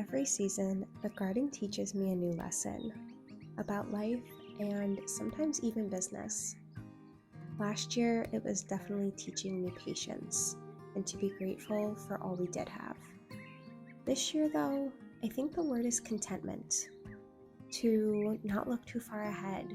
Every season, the garden teaches me a new lesson about life and sometimes even business. Last year, it was definitely teaching me patience and to be grateful for all we did have. This year, though, I think the word is contentment. To not look too far ahead,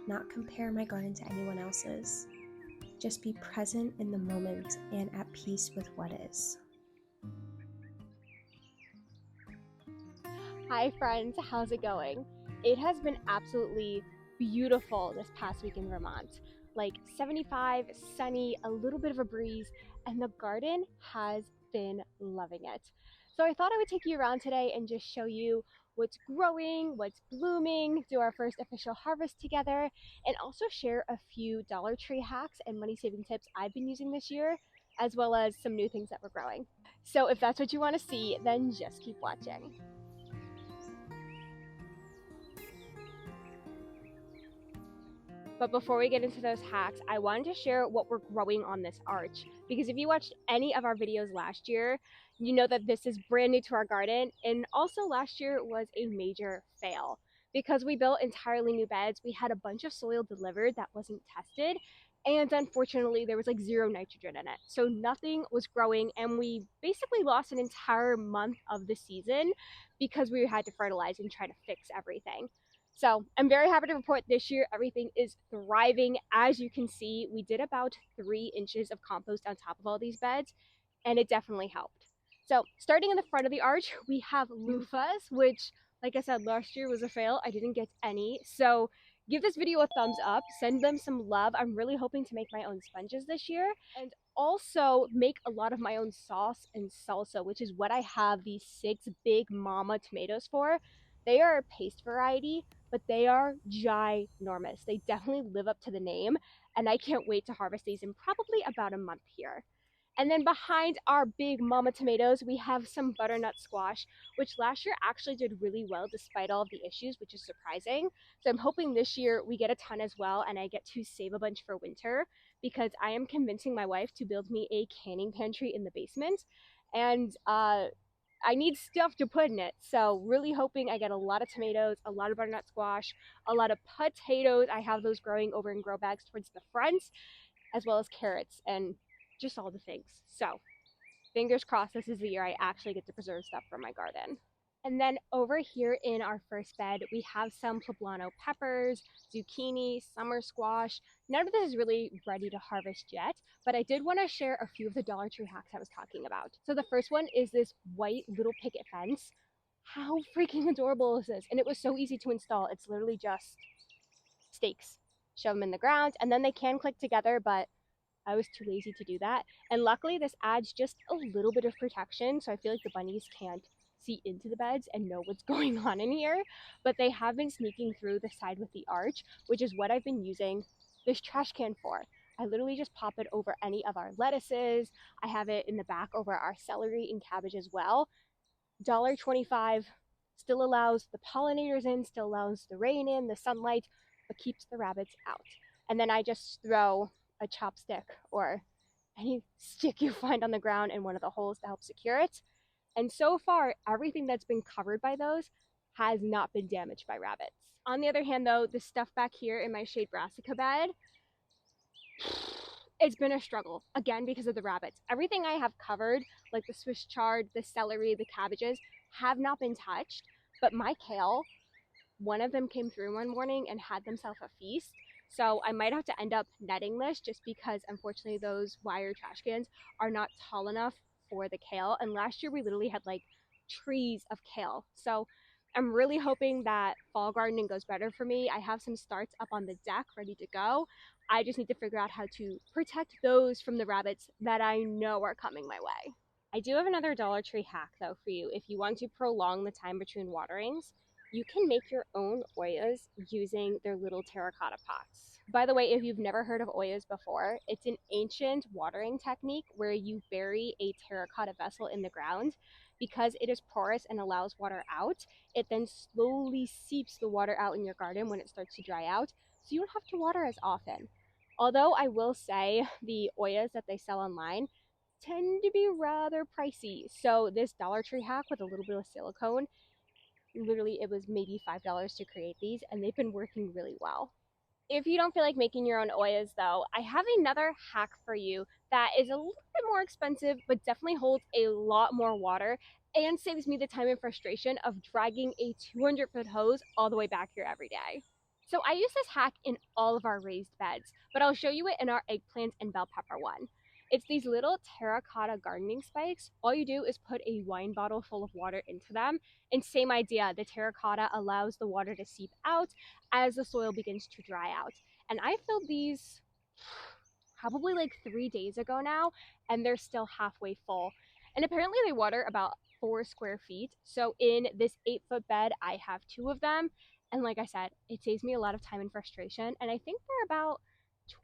not compare my garden to anyone else's. Just be present in the moment and at peace with what is. Hi friends, how's it going? It has been absolutely beautiful this past week in Vermont. Like 75, sunny, a little bit of a breeze, and the garden has been loving it. So I thought I would take you around today and just show you what's growing, what's blooming, do our first official harvest together, and also share a few Dollar Tree hacks and money saving tips I've been using this year, as well as some new things that we're growing. So if that's what you want to see, then just keep watching. But before we get into those hacks, I wanted to share what we're growing on this arch. Because if you watched any of our videos last year, you know that this is brand new to our garden. And also last year was a major fail. Because we built entirely new beds, we had a bunch of soil delivered that wasn't tested. And unfortunately, there was like zero nitrogen in it. So nothing was growing, and we basically lost an entire month of the season because we had to fertilize and try to fix everything. So I'm very happy to report this year everything is thriving. As you can see, we did about 3 inches of compost on top of all these beds, and it definitely helped. So starting in the front of the arch, we have loofahs, which, like I said, last year was a fail. I didn't get any. So give this video a thumbs up, send them some love. I'm really hoping to make my own sponges this year, and also make a lot of my own sauce and salsa, which is what I have these 6 big mama tomatoes for. They are a paste variety, but they are ginormous. They definitely live up to the name, and I can't wait to harvest these in probably about a month here. And then behind our big mama tomatoes, we have some butternut squash, which last year actually did really well despite all of the issues, which is surprising. So I'm hoping this year we get a ton as well, and I get to save a bunch for winter, because I am convincing my wife to build me a canning pantry in the basement. And I need stuff to put in it. So really hoping I get a lot of tomatoes, a lot of butternut squash, a lot of potatoes. I have those growing over in grow bags towards the front, as well as carrots and just all the things. So fingers crossed this is the year I actually get to preserve stuff from my garden. And then over here in our first bed, we have some poblano peppers, zucchini, summer squash. None of this is really ready to harvest yet, but I did want to share a few of the Dollar Tree hacks I was talking about. So the first one is this white little picket fence. How freaking adorable is this? And it was so easy to install. It's literally just stakes. Shove them in the ground, and then they can click together, but I was too lazy to do that. And luckily, this adds just a little bit of protection, so I feel like the bunnies can't see into the beds and know what's going on in here. But they have been sneaking through the side with the arch, which is what I've been using this trash can for. I literally just pop it over any of our lettuces. I have it in the back over our celery and cabbage as well. $1.25 still allows the pollinators in, still allows the rain in, the sunlight, but keeps the rabbits out. And then I just throw a chopstick or any stick you find on the ground in one of the holes to help secure it. And so far, everything that's been covered by those has not been damaged by rabbits. On the other hand, though, the stuff back here in my shade brassica bed, it's been a struggle, again, because of the rabbits. Everything I have covered, like the Swiss chard, the celery, the cabbages, have not been touched. But my kale, one of them came through one morning and had themselves a feast. So I might have to end up netting this, just because unfortunately those wire trash cans are not tall enough for the kale. And last year we literally had like trees of kale. So I'm really hoping that fall gardening goes better for me. I have some starts up on the deck ready to go. I just need to figure out how to protect those from the rabbits that I know are coming my way. I do have another Dollar Tree hack though for you if you want to prolong the time between waterings. You can make your own oyas using their little terracotta pots. By the way, if you've never heard of oyas before, it's an ancient watering technique where you bury a terracotta vessel in the ground. Because it is porous and allows water out, it then slowly seeps the water out in your garden when it starts to dry out, so you don't have to water as often. Although I will say the oyas that they sell online, tend to be rather pricey. So this Dollar Tree hack with a little bit of silicone, literally it was maybe $5 to create these, and they've been working really well. If you don't feel like making your own oyas though, I have another hack for you that is a little bit more expensive, but definitely holds a lot more water and saves me the time and frustration of dragging a 200-foot hose all the way back here every day. So I use this hack in all of our raised beds, but I'll show you it in our eggplant and bell pepper one. It's these little terracotta gardening spikes. All you do is put a wine bottle full of water into them. And same idea, the terracotta allows the water to seep out as the soil begins to dry out. And I filled these probably like 3 days ago now, and they're still halfway full. And apparently they water about 4 square feet. So in this 8-foot bed, I have two of them. And like I said, it saves me a lot of time and frustration. And I think they're about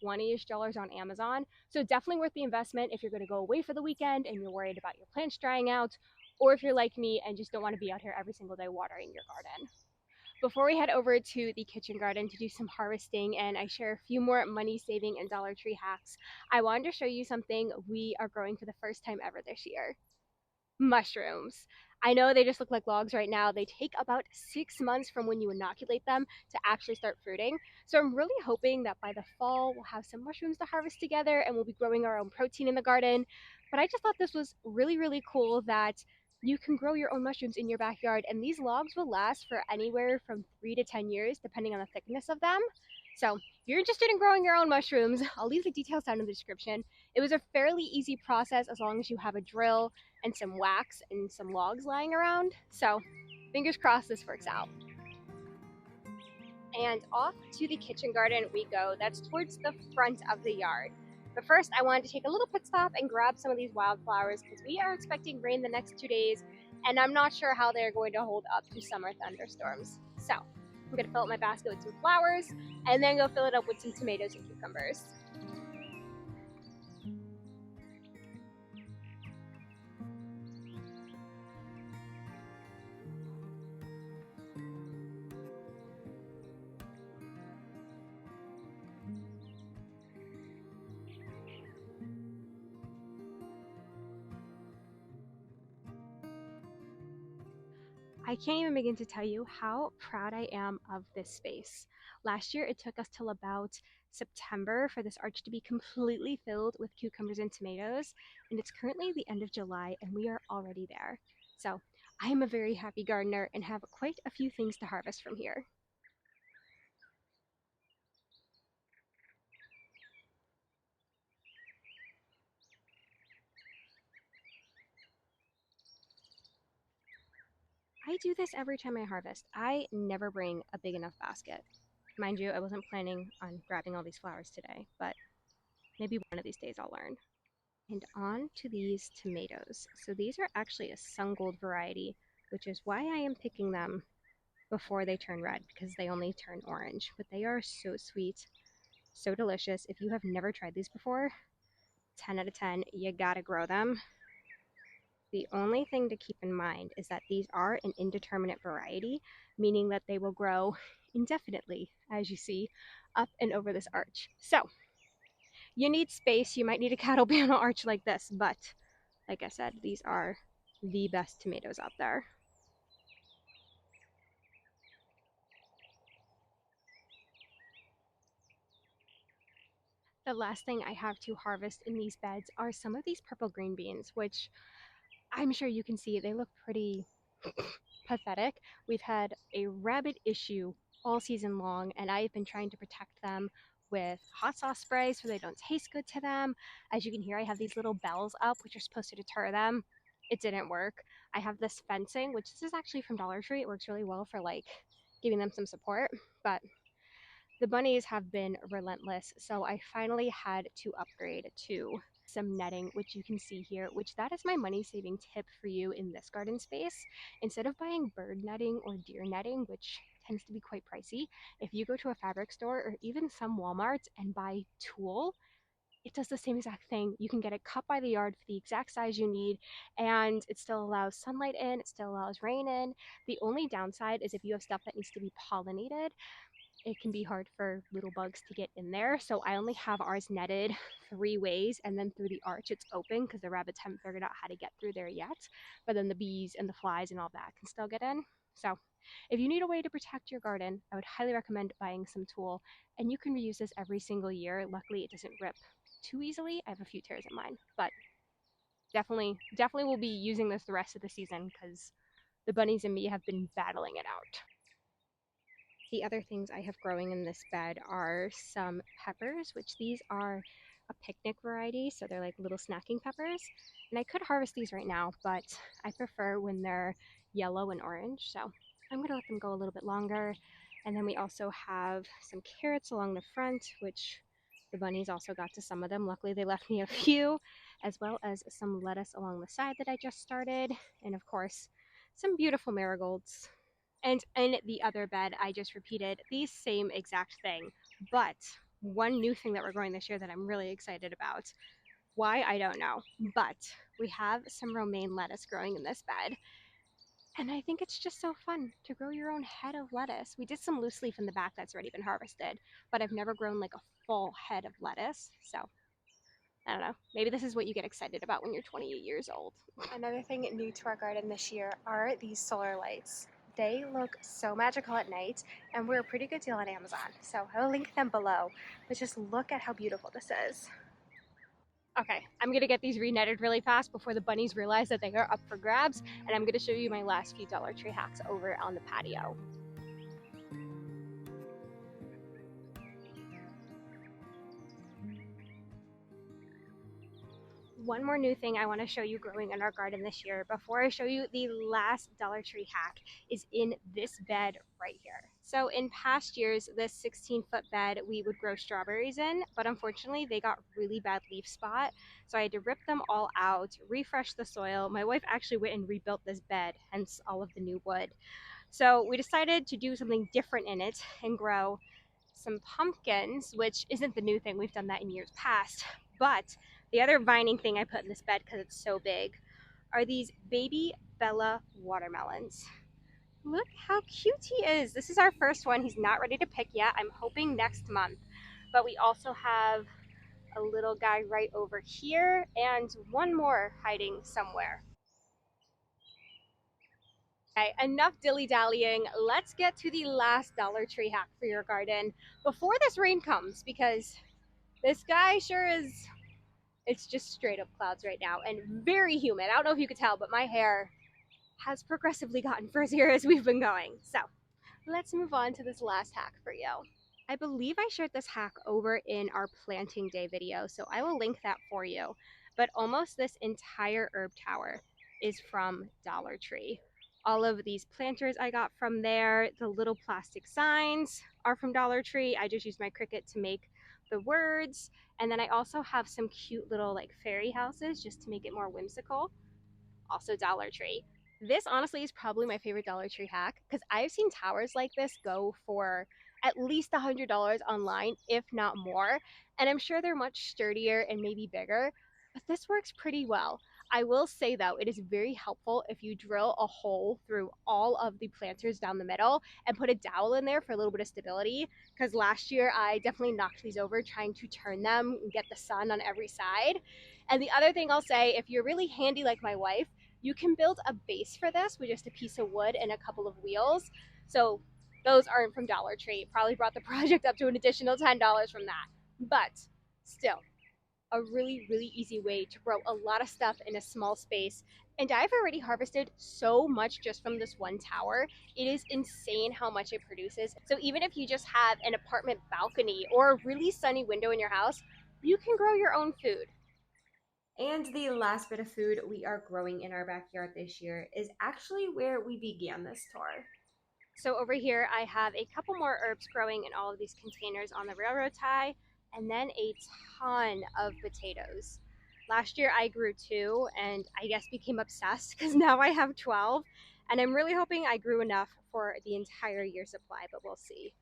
20-ish dollars on Amazon. So definitely worth the investment if you're going to go away for the weekend and you're worried about your plants drying out, or if you're like me and just don't want to be out here every single day watering your garden. Before we head over to the kitchen garden to do some harvesting and I share a few more money saving and Dollar Tree hacks, I wanted to show you something we are growing for the first time ever this year: mushrooms. I know they just look like logs right now. They take about 6 months from when you inoculate them to actually start fruiting. So I'm really hoping that by the fall we'll have some mushrooms to harvest together and we'll be growing our own protein in the garden. But I just thought this was really, really cool that you can grow your own mushrooms in your backyard, and these logs will last for anywhere from 3 to 10 years depending on the thickness of them. So if you're interested in growing your own mushrooms, I'll leave the details down in the description. It was a fairly easy process as long as you have a drill and some wax and some logs lying around. So fingers crossed this works out. And off to the kitchen garden we go. That's towards the front of the yard. But first I wanted to take a little pit stop and grab some of these wildflowers because we are expecting rain the next 2 days, and I'm not sure how they're going to hold up to summer thunderstorms. So I'm gonna fill up my basket with some flowers and then go fill it up with some tomatoes and cucumbers. I can't even begin to tell you how proud I am of this space. Last year, it took us till about September for this arch to be completely filled with cucumbers and tomatoes, and it's currently the end of July and we are already there. So I am a very happy gardener and have quite a few things to harvest from here. I do this every time I harvest. I never bring a big enough basket. Mind you, I wasn't planning on grabbing all these flowers today, but maybe one of these days I'll learn. And on to these tomatoes. So these are actually a Sungold variety, which is why I am picking them before they turn red, because they only turn orange. But they are so sweet, so delicious. If you have never tried these before, 10 out of 10, you gotta grow them. The only thing to keep in mind is that these are an indeterminate variety, meaning that they will grow indefinitely, as you see, up and over this arch. So you need space. You might need a cattle panel arch like this, but like I said, these are the best tomatoes out there. The last thing I have to harvest in these beds are some of these purple green beans, which I'm sure you can see they look pretty pathetic. We've had a rabid issue all season long, and I've been trying to protect them with hot sauce spray so they don't taste good to them. As you can hear, I have these little bells up, which are supposed to deter them. It didn't work. I have this fencing, which this is actually from Dollar Tree. It works really well for like giving them some support, but the bunnies have been relentless. So I finally had to upgrade to some netting, which you can see here, which that is my money saving tip for you in this garden space. Instead of buying bird netting or deer netting, which tends to be quite pricey, if you go to a fabric store or even some Walmarts and buy tulle, it does the same exact thing. You can get it cut by the yard for the exact size you need, and it still allows sunlight in, it still allows rain in. The only downside is if you have stuff that needs to be pollinated, it can be hard for little bugs to get in there. So I only have ours netted 3 ways, and then through the arch it's open because the rabbits haven't figured out how to get through there yet. But then the bees and the flies and all that can still get in. So if you need a way to protect your garden, I would highly recommend buying some tulle, and you can reuse this every single year. Luckily, it doesn't rip too easily. I have a few tears in mine, but definitely will be using this the rest of the season because the bunnies and me have been battling it out. The other things I have growing in this bed are some peppers, which these are a picnic variety, so they're like little snacking peppers. And I could harvest these right now, but I prefer when they're yellow and orange, so I'm gonna let them go a little bit longer. And then we also have some carrots along the front, which the bunnies also got to some of them. Luckily, they left me a few, as well as some lettuce along the side that I just started, and of course, some beautiful marigolds. And in the other bed, I just repeated the same exact thing. But one new thing that we're growing this year that I'm really excited about, why, I don't know, but we have some romaine lettuce growing in this bed. And I think it's just so fun to grow your own head of lettuce. We did some loose leaf in the back that's already been harvested, but I've never grown like a full head of lettuce. So I don't know. Maybe this is what you get excited about when you're 28 years old. Another thing new to our garden this year are these solar lights. They look so magical at night, and we're a pretty good deal on Amazon, so I'll link them below. But just look at how beautiful this is. Okay, I'm gonna get these re-netted really fast before the bunnies realize that they are up for grabs, and I'm gonna show you my last few Dollar Tree hacks over on the patio. One more new thing I want to show you growing in our garden this year before I show you the last Dollar Tree hack is in this bed right here. So in past years, this 16-foot bed we would grow strawberries in, but unfortunately they got really bad leaf spot. So I had to rip them all out, refresh the soil. My wife actually went and rebuilt this bed, hence all of the new wood. So we decided to do something different in it and grow some pumpkins, which isn't the new thing. We've done that in years past. But the other vining thing I put in this bed because it's so big are these baby Bella watermelons. Look how cute he is. This is our first one. He's not ready to pick yet. I'm hoping next month. But we also have a little guy right over here and one more hiding somewhere. Okay, enough dilly-dallying. Let's get to the last Dollar Tree hack for your garden before this rain comes, because this guy sure is, it's just straight up clouds right now and very humid. I don't know if you could tell, but my hair has progressively gotten frizzier as we've been going. So let's move on to this last hack for you. I believe I shared this hack over in our planting day video, so I will link that for you. But almost this entire herb tower is from Dollar Tree. All of these planters I got from there. The little plastic signs are from Dollar Tree. I just used my Cricut to make the words. And then I also have some cute little like fairy houses just to make it more whimsical. Also Dollar Tree. This honestly is probably my favorite Dollar Tree hack because I've seen towers like this go for at least $100 online, if not more. And I'm sure they're much sturdier and maybe bigger, but this works pretty well. I will say though, it is very helpful if you drill a hole through all of the planters down the middle and put a dowel in there for a little bit of stability. Because last year I definitely knocked these over trying to turn them and get the sun on every side. And the other thing I'll say, if you're really handy like my wife, you can build a base for this with just a piece of wood and a couple of wheels. So those aren't from Dollar Tree. Probably brought the project up to an additional $10 from that. But still, a really, really easy way to grow a lot of stuff in a small space. And I've already harvested so much just from this one tower. It is insane how much it produces. So even if you just have an apartment balcony or a really sunny window in your house, you can grow your own food. And the last bit of food we are growing in our backyard this year is actually where we began this tour. So over here, I have a couple more herbs growing in all of these containers on the railroad tie, and then a ton of potatoes. Last year I grew 2 and I guess became obsessed because now I have 12, and I'm really hoping I grew enough for the entire year supply, but we'll see.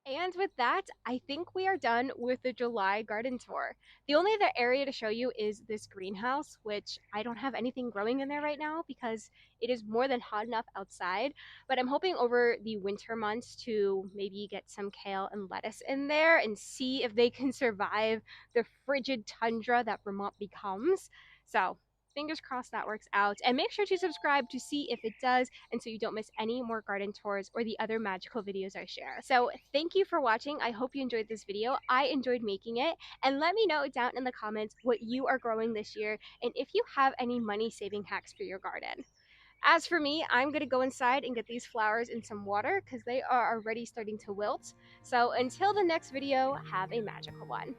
And with that, I think we are done with the July garden tour. The only other area to show you is this greenhouse, which I don't have anything growing in there right now because it is more than hot enough outside. But I'm hoping over the winter months to maybe get some kale and lettuce in there and see if they can survive the frigid tundra that Vermont becomes. So fingers crossed that works out. And make sure to subscribe to see if it does, and so you don't miss any more garden tours or the other magical videos I share. So thank you for watching. I hope you enjoyed this video. I enjoyed making it, and let me know down in the comments what you are growing this year and if you have any money saving hacks for your garden. As for me, I'm gonna go inside and get these flowers in some water because they are already starting to wilt. So until the next video, have a magical one.